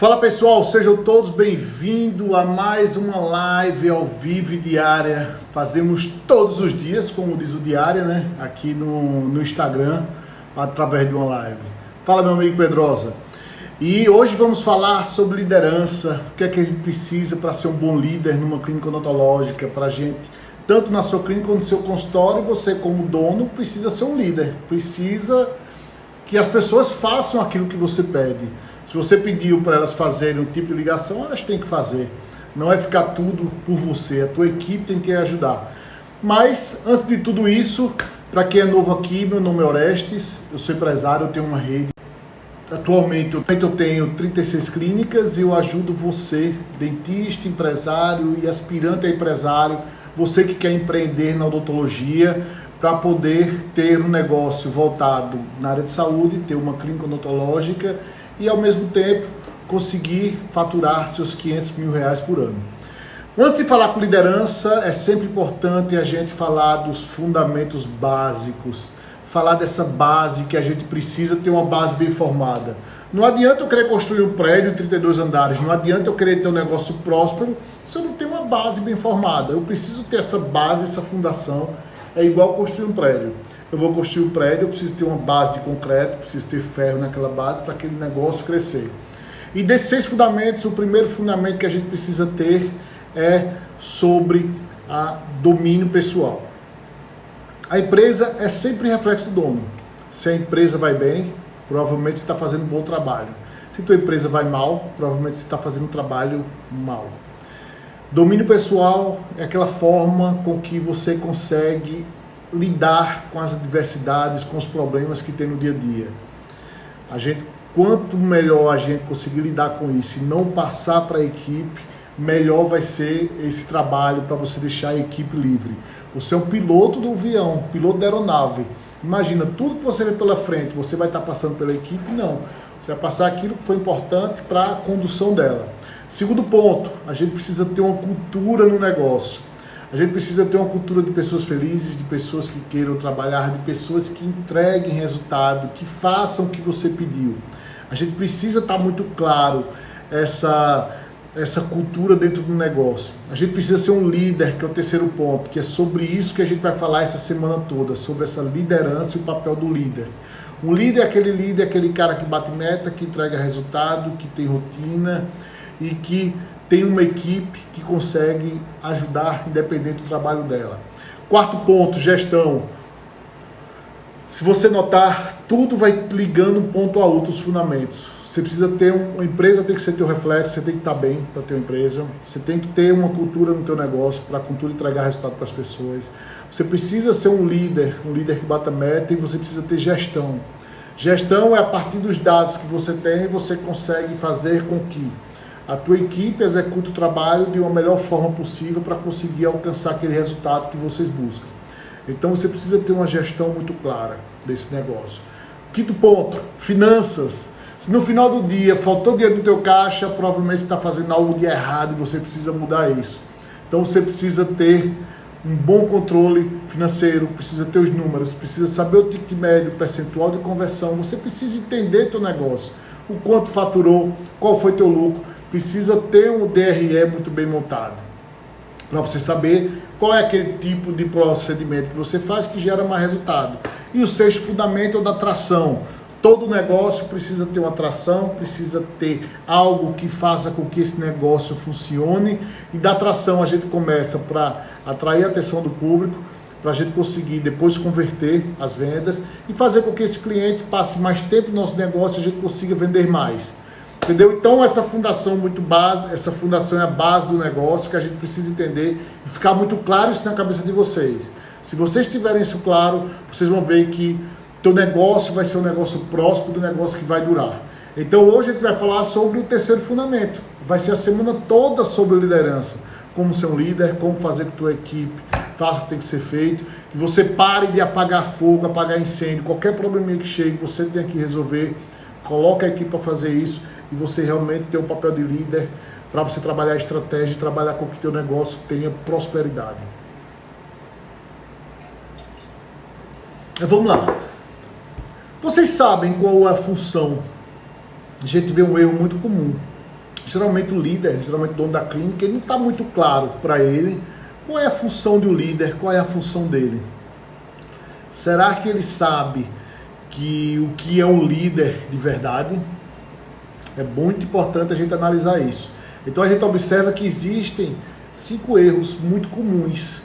Fala pessoal, sejam todos bem-vindos a mais uma live ao vivo e diária. Fazemos todos os dias, como diz o Diária, né? Aqui no Instagram, através de uma live. Fala meu amigo Pedrosa. E hoje vamos falar sobre liderança, o que é que a gente precisa para ser um bom líder numa clínica odontológica, para a gente, tanto na sua clínica quanto no seu consultório, você como dono precisa ser um líder, precisa que as pessoas façam aquilo que você pede. Se você pediu para elas fazerem um tipo de ligação, elas têm que fazer. Não é ficar tudo por você, a tua equipe tem que ajudar. Mas, antes de tudo isso, para quem é novo aqui, meu nome é Orestes, eu sou empresário, eu tenho uma rede. Atualmente eu tenho 36 clínicas e eu ajudo você, dentista, empresário e aspirante a empresário, você que quer empreender na odontologia, para poder ter um negócio voltado na área de saúde, ter uma clínica odontológica e ao mesmo tempo conseguir faturar seus R$500 mil por ano. Antes de falar com liderança, é sempre importante a gente falar dos fundamentos básicos, falar dessa base que a gente precisa ter uma base bem formada. Não adianta eu querer construir um prédio de 32 andares, não adianta eu querer ter um negócio próspero se eu não tenho uma base bem formada. Eu preciso ter essa base, essa fundação. É igual construir um prédio. Eu vou construir um prédio, eu preciso ter uma base de concreto, preciso ter ferro naquela base para aquele negócio crescer. E desses 6 fundamentos, o primeiro fundamento que a gente precisa ter é sobre domínio pessoal. A empresa é sempre reflexo do dono. Se a empresa vai bem, provavelmente você está fazendo um bom trabalho. Se a tua empresa vai mal, provavelmente você está fazendo um trabalho mal. Domínio pessoal é aquela forma com que você consegue lidar com as adversidades, com os problemas que tem no dia a dia. Quanto melhor a gente conseguir lidar com isso e não passar para a equipe, melhor vai ser esse trabalho para você deixar a equipe livre. Você é um piloto do avião, piloto da aeronave. Imagina, tudo que você vê pela frente, você vai estar passando pela equipe? Não. Você vai passar aquilo que foi importante para a condução dela. Segundo ponto, a gente precisa ter uma cultura no negócio. A gente precisa ter uma cultura de pessoas felizes, de pessoas que queiram trabalhar, de pessoas que entreguem resultado, que façam o que você pediu. A gente precisa estar muito claro essa cultura dentro do negócio. A gente precisa ser um líder, que é o terceiro ponto, que é sobre isso que a gente vai falar essa semana toda, sobre essa liderança e o papel do líder. Um líder, aquele cara que bate meta, que entrega resultado, que tem rotina e que tem uma equipe que consegue ajudar independente do trabalho dela. Quarto ponto, gestão. Se você notar, tudo vai ligando um ponto a outro, os fundamentos. Você precisa ter uma empresa, tem que ser teu reflexo, você tem que estar bem para ter uma empresa. Você tem que ter uma cultura no teu negócio, para a cultura entregar resultado para as pessoas. Você precisa ser um líder que bata meta, e você precisa ter gestão. Gestão é a partir dos dados que você tem, você consegue fazer com que a tua equipe execute o trabalho de uma melhor forma possível para conseguir alcançar aquele resultado que vocês buscam. Então você precisa ter uma gestão muito clara desse negócio. Quinto ponto, finanças. Se no final do dia faltou dinheiro no teu caixa, provavelmente você está fazendo algo de errado e você precisa mudar isso. Então você precisa ter um bom controle financeiro, precisa ter os números, precisa saber o ticket médio, o percentual de conversão, você precisa entender teu negócio, o quanto faturou, qual foi teu lucro, precisa ter um DRE muito bem montado, para você saber qual é aquele tipo de procedimento que você faz que gera mais resultado. E o sexto fundamento é o da atração. Todo negócio precisa ter uma atração, precisa ter algo que faça com que esse negócio funcione. E da atração a gente começa para atrair a atenção do público, para a gente conseguir depois converter as vendas e fazer com que esse cliente passe mais tempo no nosso negócio e a gente consiga vender mais. Entendeu? Então essa fundação essa fundação é a base do negócio que a gente precisa entender e ficar muito claro isso na cabeça de vocês. Se vocês tiverem isso claro, vocês vão ver que teu negócio vai ser um negócio próspero, um negócio que vai durar. Então hoje a gente vai falar sobre o terceiro fundamento. Vai ser a semana toda sobre liderança. Como ser um líder, como fazer com que a tua equipe faça o que tem que ser feito, que você pare de apagar fogo, apagar incêndio, qualquer probleminha que chegue, você tem que resolver. Coloca a equipe para fazer isso e você realmente tem o papel de líder para você trabalhar a estratégia e trabalhar com que o teu negócio tenha prosperidade. Vamos lá. Vocês sabem qual é a função? A gente vê um erro muito comum. geralmente o líder, geralmente o dono da clínica, ele não está muito claro para ele qual é a função do líder, qual é a função dele. Será que ele sabe o que é um líder de verdade? É muito importante a gente analisar isso. Então a gente observa que existem 5 erros muito comuns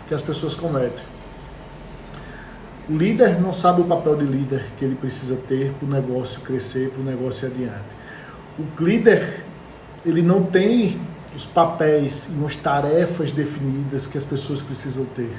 que as pessoas cometem. O líder não sabe o papel de líder que ele precisa ter para o negócio crescer, para o negócio ir adiante. O líder, ele não tem os papéis e as tarefas definidas que as pessoas precisam ter.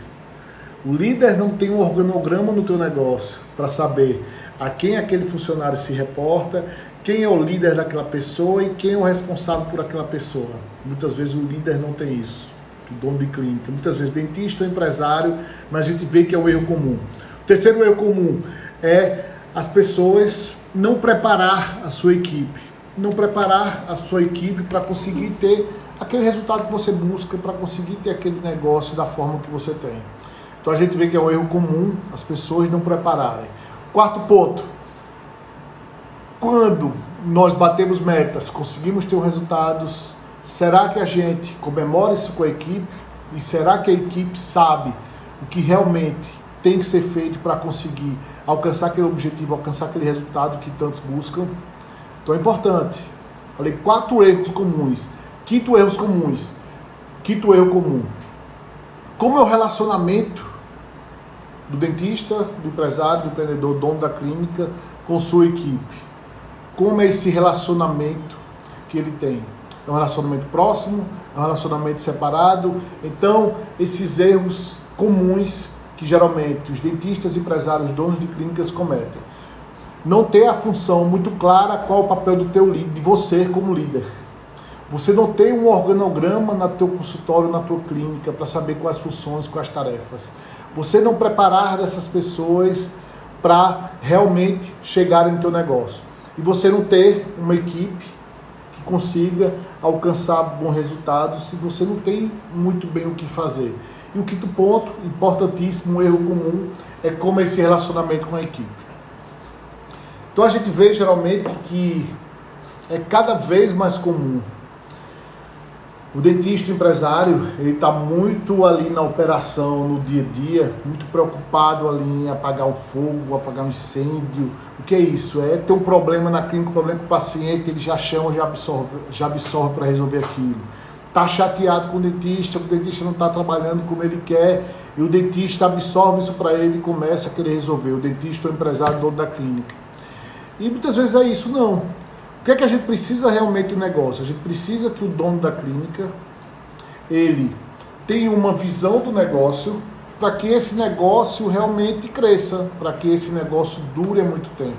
O líder não tem um organograma no teu negócio para saber a quem aquele funcionário se reporta, quem é o líder daquela pessoa e quem é o responsável por aquela pessoa. Muitas vezes o líder não tem isso, o dono de clínica. Muitas vezes dentista ou empresário, mas a gente vê que é um erro comum. O terceiro erro comum é as pessoas não preparar a sua equipe. Não preparar a sua equipe para conseguir ter aquele resultado que você busca, para conseguir ter aquele negócio da forma que você tem. Então a gente vê que é um erro comum as pessoas não prepararem. Quarto ponto. Quando nós batemos metas, conseguimos ter resultados, será que a gente comemora isso com a equipe? E será que a equipe sabe o que realmente tem que ser feito para conseguir alcançar aquele objetivo, alcançar aquele resultado que tantos buscam? Então é importante. Falei 4 erros comuns. Quinto erro comum. Como é o relacionamento do dentista, do empresário, do empreendedor, dono da clínica com sua equipe? Como é esse relacionamento que ele tem? É um relacionamento próximo? É um relacionamento separado? Então, esses erros comuns que geralmente os dentistas, empresários, donos de clínicas cometem. Não ter a função muito clara qual o papel do teu líder, de você como líder. Você não tem um organograma no teu consultório, na tua clínica, para saber quais funções, quais tarefas. Você não preparar essas pessoas para realmente chegarem no teu negócio. E você não ter uma equipe que consiga alcançar bons resultados se você não tem muito bem o que fazer. E o quinto ponto, importantíssimo, um erro comum, é como é esse relacionamento com a equipe. Então a gente vê geralmente que é cada vez mais comum. O dentista, o empresário, ele está muito ali na operação, no dia a dia, muito preocupado ali em apagar o fogo, apagar um incêndio. O que é isso? É ter um problema na clínica, um problema com o paciente, ele já chama, já absorve para resolver aquilo. Está chateado com o dentista não está trabalhando como ele quer, e o dentista absorve isso para ele e começa a querer resolver. O dentista ou o empresário, dono da clínica. E muitas vezes é isso, não. O que é que a gente precisa realmente do negócio? A gente precisa que o dono da clínica, ele tenha uma visão do negócio para que esse negócio realmente cresça, para que esse negócio dure há muito tempo.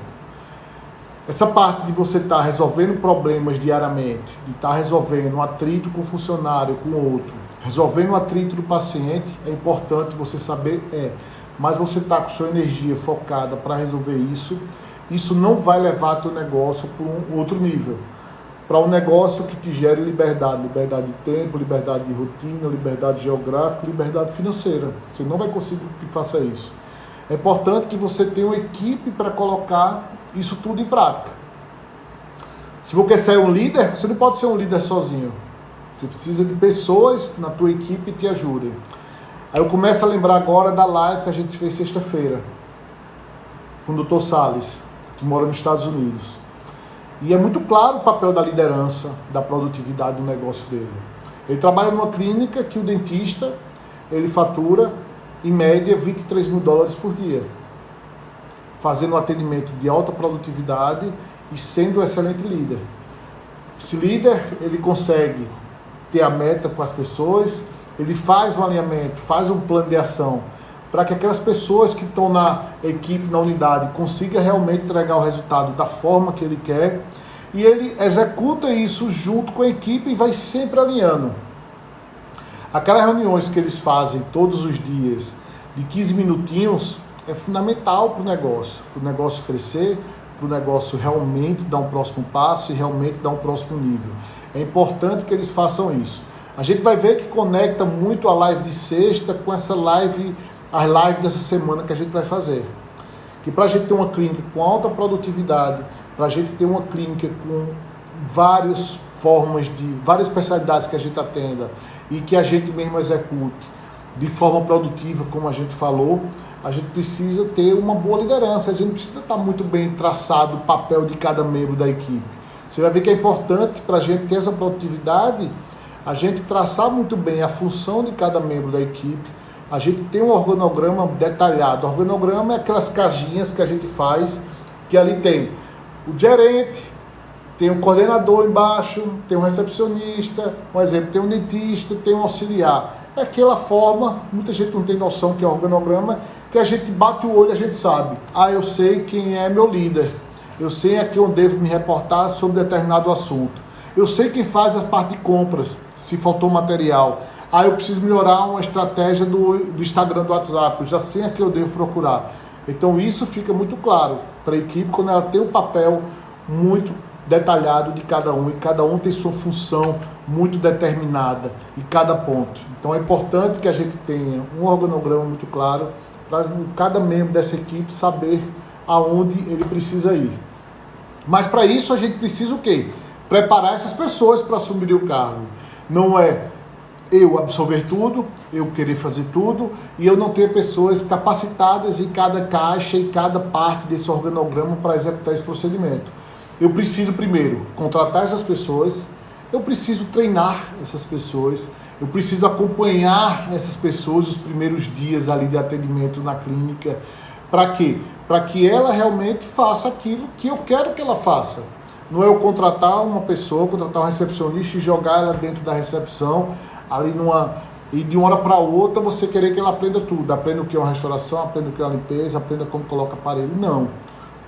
Essa parte de você estar resolvendo problemas diariamente, de estar resolvendo um atrito com o funcionário, com o outro, resolvendo o atrito do paciente, é importante você saber, mas você está com sua energia focada para resolver isso, isso não vai levar teu negócio para um outro nível. Para um negócio que te gere liberdade. Liberdade de tempo, liberdade de rotina, liberdade geográfica, liberdade financeira. Você não vai conseguir que faça isso. É importante que você tenha uma equipe para colocar isso tudo em prática. Se você quer ser um líder, você não pode ser um líder sozinho. Você precisa de pessoas na tua equipe que te ajudem. Aí eu começo a lembrar agora da live que a gente fez sexta-feira com o Dr. Salles, que mora nos Estados Unidos. E é muito claro o papel da liderança, da produtividade do negócio dele. Ele trabalha numa clínica que o dentista, ele fatura, em média, $23 mil por dia. Fazendo um atendimento de alta produtividade e sendo um excelente líder. Esse líder, ele consegue ter a meta com as pessoas, ele faz um alinhamento, faz um plano de ação, para que aquelas pessoas que estão na equipe, na unidade, consigam realmente entregar o resultado da forma que ele quer, e ele executa isso junto com a equipe e vai sempre alinhando. Aquelas reuniões que eles fazem todos os dias, de 15 minutinhos, é fundamental para o negócio crescer, para o negócio realmente dar um próximo passo e realmente dar um próximo nível. É importante que eles façam isso. A gente vai ver que conecta muito a live de sexta com essa live, as lives dessa semana que a gente vai fazer. Que para a gente ter uma clínica com alta produtividade, para a gente ter uma clínica com vários formas, de várias especialidades que a gente atenda e que a gente mesmo execute de forma produtiva, como a gente falou, a gente precisa ter uma boa liderança, a gente precisa estar muito bem traçado o papel de cada membro da equipe. Você vai ver que é importante para a gente ter essa produtividade, a gente traçar muito bem a função de cada membro da equipe, a gente ter um organograma detalhado. O organograma é aquelas caixinhas que a gente faz, que ali tem o gerente, tem um coordenador embaixo, tem um recepcionista, um exemplo, tem um dentista, tem um auxiliar. É aquela forma, muita gente não tem noção que é organograma, que a gente bate o olho e a gente sabe. Ah, eu sei quem é meu líder, eu sei a quem eu devo me reportar sobre determinado assunto. Eu sei quem faz a parte de compras, se faltou material. Ah, eu preciso melhorar uma estratégia do Instagram, do WhatsApp, eu já sei a quem eu devo procurar. Então isso fica muito claro para a equipe quando ela tem um papel muito detalhado de cada um, e cada um tem sua função muito determinada em cada ponto. Então é importante que a gente tenha um organograma muito claro para cada membro dessa equipe saber aonde ele precisa ir. Mas para isso a gente precisa o quê? Preparar essas pessoas para assumir o cargo. Não é eu absorver tudo, eu querer fazer tudo e eu não ter pessoas capacitadas em cada caixa e cada parte desse organograma para executar esse procedimento. Eu preciso primeiro contratar essas pessoas, eu preciso treinar essas pessoas, eu preciso acompanhar essas pessoas os primeiros dias ali de atendimento na clínica. Para quê? Para que ela realmente faça aquilo que eu quero que ela faça. Não é eu contratar uma pessoa, contratar um recepcionista e jogar ela dentro da recepção, ali e de uma hora para outra você querer que ela aprenda tudo. Aprenda o que é uma restauração, aprenda o que é uma limpeza, aprenda como coloca aparelho. Não.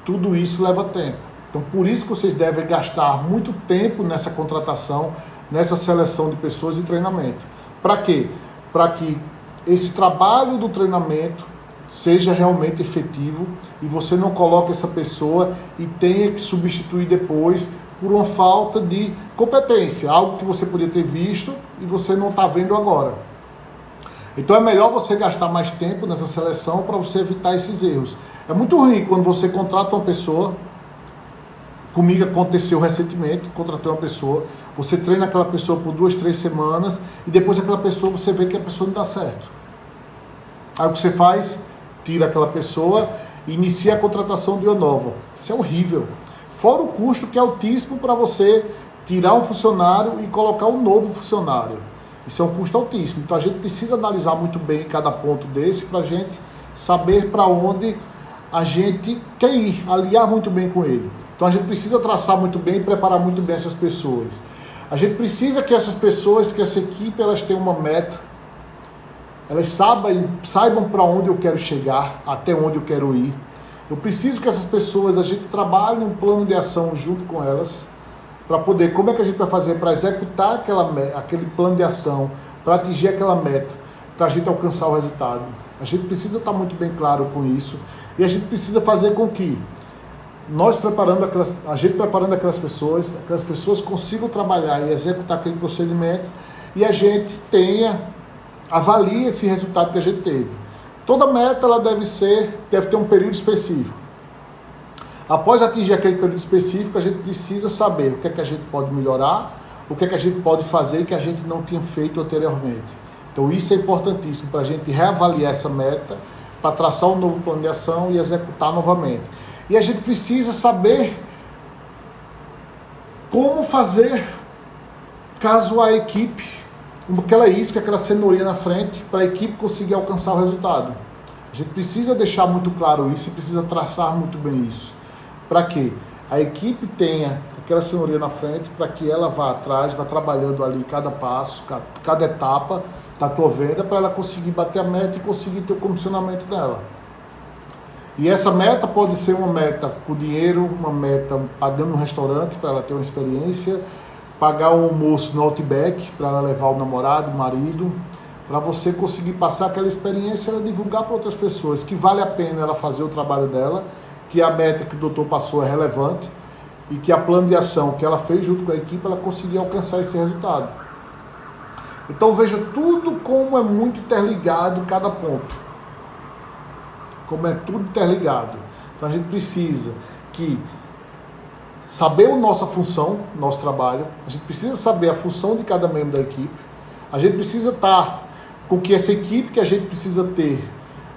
Tudo isso leva tempo. Então, por isso que vocês devem gastar muito tempo nessa contratação, nessa seleção de pessoas e treinamento. Para quê? Para que esse trabalho do treinamento seja realmente efetivo e você não coloque essa pessoa e tenha que substituir depois por uma falta de competência, algo que você podia ter visto e você não está vendo agora. Então é melhor você gastar mais tempo nessa seleção para você evitar esses erros. É muito ruim quando você contrata uma pessoa. Comigo aconteceu recentemente, contratei uma pessoa, você treina aquela pessoa por 2, 3 semanas e depois aquela pessoa você vê que a pessoa não dá certo. Aí o que você faz? Tira aquela pessoa e inicia a contratação de uma nova. Isso é horrível. Fora o custo que é altíssimo para você tirar um funcionário e colocar um novo funcionário. Isso é um custo altíssimo. Então a gente precisa analisar muito bem cada ponto desse para a gente saber para onde a gente quer ir, aliar muito bem com ele. Então a gente precisa traçar muito bem e preparar muito bem essas pessoas. A gente precisa que essas pessoas, que essa equipe, elas tenham uma meta. Elas saibam para onde eu quero chegar, até onde eu quero ir. Eu preciso que essas pessoas, a gente trabalhe um plano de ação junto com elas, para poder, como é que a gente vai fazer para executar aquele plano de ação, para atingir aquela meta, para a gente alcançar o resultado. A gente precisa estar muito bem claro com isso e a gente precisa fazer com que a gente preparando aquelas pessoas consigam trabalhar e executar aquele procedimento e a gente avalie esse resultado que a gente teve. Toda meta ela deve ter um período específico. Após atingir aquele período específico, a gente precisa saber o que é que a gente pode melhorar, o que é que a gente pode fazer que a gente não tinha feito anteriormente. Então isso é importantíssimo para a gente reavaliar essa meta, para traçar um novo plano de ação e executar novamente. E a gente precisa saber como fazer caso a equipe, aquela isca, aquela cenourinha na frente, para a equipe conseguir alcançar o resultado. A gente precisa deixar muito claro isso e precisa traçar muito bem isso. Para que a equipe tenha aquela cenourinha na frente, para que ela vá atrás, vá trabalhando ali cada passo, cada etapa da tua venda, para ela conseguir bater a meta e conseguir ter o comissionamento dela. E essa meta pode ser uma meta com dinheiro, uma meta pagando um restaurante para ela ter uma experiência, pagar um almoço no Outback para ela levar o namorado, o marido, para você conseguir passar aquela experiência e ela divulgar para outras pessoas que vale a pena ela fazer o trabalho dela, que a meta que o doutor passou é relevante e que a plano de ação que ela fez junto com a equipe, ela conseguiu alcançar esse resultado. Então veja tudo como é muito interligado cada ponto. Como é tudo interligado. Então a gente precisa que saber a nossa função, nosso trabalho, a gente precisa saber a função de cada membro da equipe, a gente precisa estar com que essa equipe que a gente precisa ter,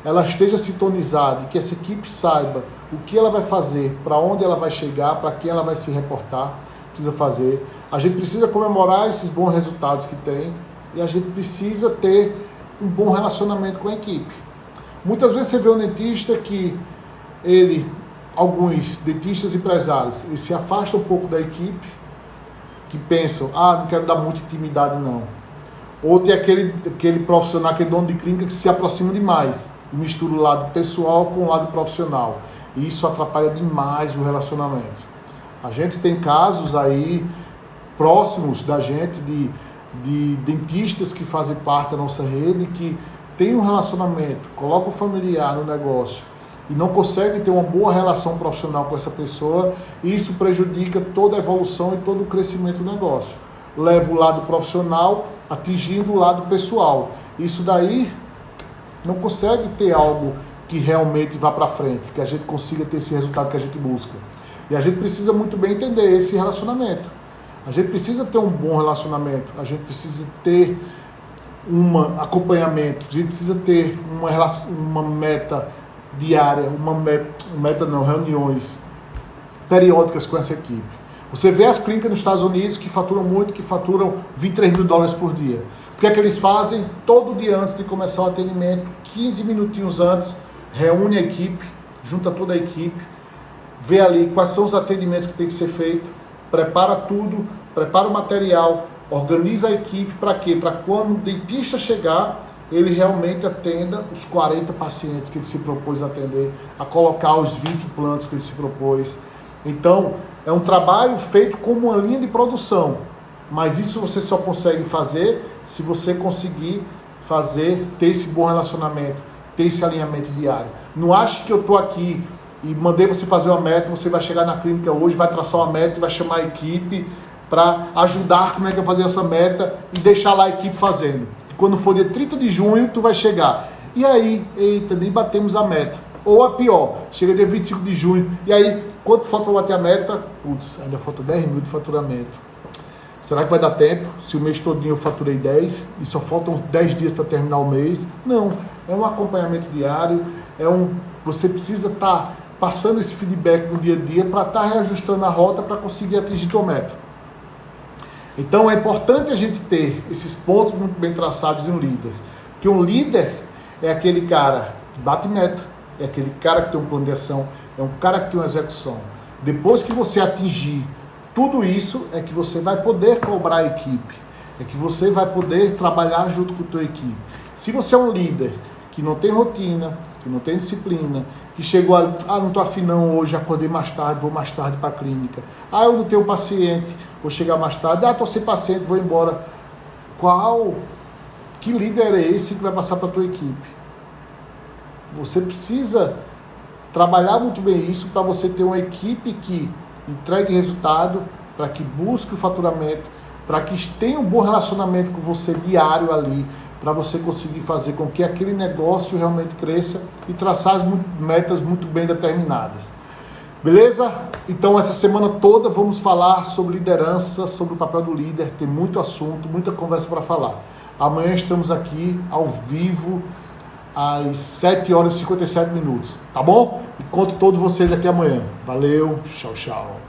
ela esteja sintonizada e que essa equipe saiba o que ela vai fazer, para onde ela vai chegar, para quem ela vai se reportar, precisa fazer. A gente precisa comemorar esses bons resultados que tem e a gente precisa ter um bom relacionamento com a equipe. Muitas vezes você vê um dentista que alguns dentistas empresários, eles se afastam um pouco da equipe, que pensam, não quero dar muita intimidade não. Ou tem aquele profissional, aquele dono de clínica que se aproxima demais, e mistura o lado pessoal com o lado profissional. E isso atrapalha demais o relacionamento. A gente tem casos aí próximos da gente de dentistas que fazem parte da nossa rede, que tem um relacionamento, coloca o familiar no negócio e não consegue ter uma boa relação profissional com essa pessoa, e isso prejudica toda a evolução e todo o crescimento do negócio. Leva o lado profissional atingindo o lado pessoal. Isso daí não consegue ter algo que realmente vá para frente, que a gente consiga ter esse resultado que a gente busca. E a gente precisa muito bem entender esse relacionamento. A gente precisa ter um bom relacionamento, a gente precisa ter um acompanhamento, a gente precisa ter uma meta diária, reuniões periódicas com essa equipe. Você vê as clínicas nos Estados Unidos que faturam muito, que faturam $23 mil por dia. O que é que eles fazem? Todo dia antes de começar o atendimento, 15 minutinhos antes, reúne a equipe, junta toda a equipe, vê ali quais são os atendimentos que tem que ser feito, prepara tudo, prepara o material, organiza a equipe para quê? Para quando o dentista chegar, ele realmente atenda os 40 pacientes que ele se propôs a atender, a colocar os 20 implantes que ele se propôs. Então, é um trabalho feito como uma linha de produção, mas isso você só consegue fazer se você conseguir ter esse bom relacionamento, ter esse alinhamento diário. Não ache que eu estou aqui e mandei você fazer uma meta, você vai chegar na clínica hoje, vai traçar uma meta e vai chamar a equipe para ajudar como é que eu fazer essa meta e deixar lá a equipe fazendo. E quando for dia 30 de junho, tu vai chegar. E aí, eita, nem batemos a meta. Ou a pior, chega dia 25 de junho, e aí, quanto falta para bater a meta? Putz, ainda falta 10 mil de faturamento. Será que vai dar tempo? Se o mês todinho eu faturei 10 e só faltam 10 dias para terminar o mês? Não, é um acompanhamento diário, você precisa estar passando esse feedback no dia a dia para estar reajustando a rota para conseguir atingir tua meta. Então é importante a gente ter esses pontos muito bem traçados de um líder. Porque um líder é aquele cara que bate meta, é aquele cara que tem um plano de ação, é um cara que tem uma execução. Depois que você atingir tudo isso, é que você vai poder cobrar a equipe, é que você vai poder trabalhar junto com a tua equipe. Se você é um líder que não tem rotina, que não tem disciplina, que chegou a, não estou afim não hoje, acordei mais tarde, vou mais tarde para a clínica. Eu não tenho paciente, vou chegar mais tarde. Estou sem paciente, vou embora. Que líder é esse que vai passar para a tua equipe? Você precisa trabalhar muito bem isso para você ter uma equipe que entregue resultado, para que busque o faturamento, para que tenha um bom relacionamento com você diário ali, para você conseguir fazer com que aquele negócio realmente cresça e traçar as metas muito bem determinadas. Beleza? Então essa semana toda vamos falar sobre liderança, sobre o papel do líder, tem muito assunto, muita conversa para falar. Amanhã estamos aqui ao vivo às 7h57, tá bom? E conto todos vocês aqui amanhã. Valeu, tchau, tchau.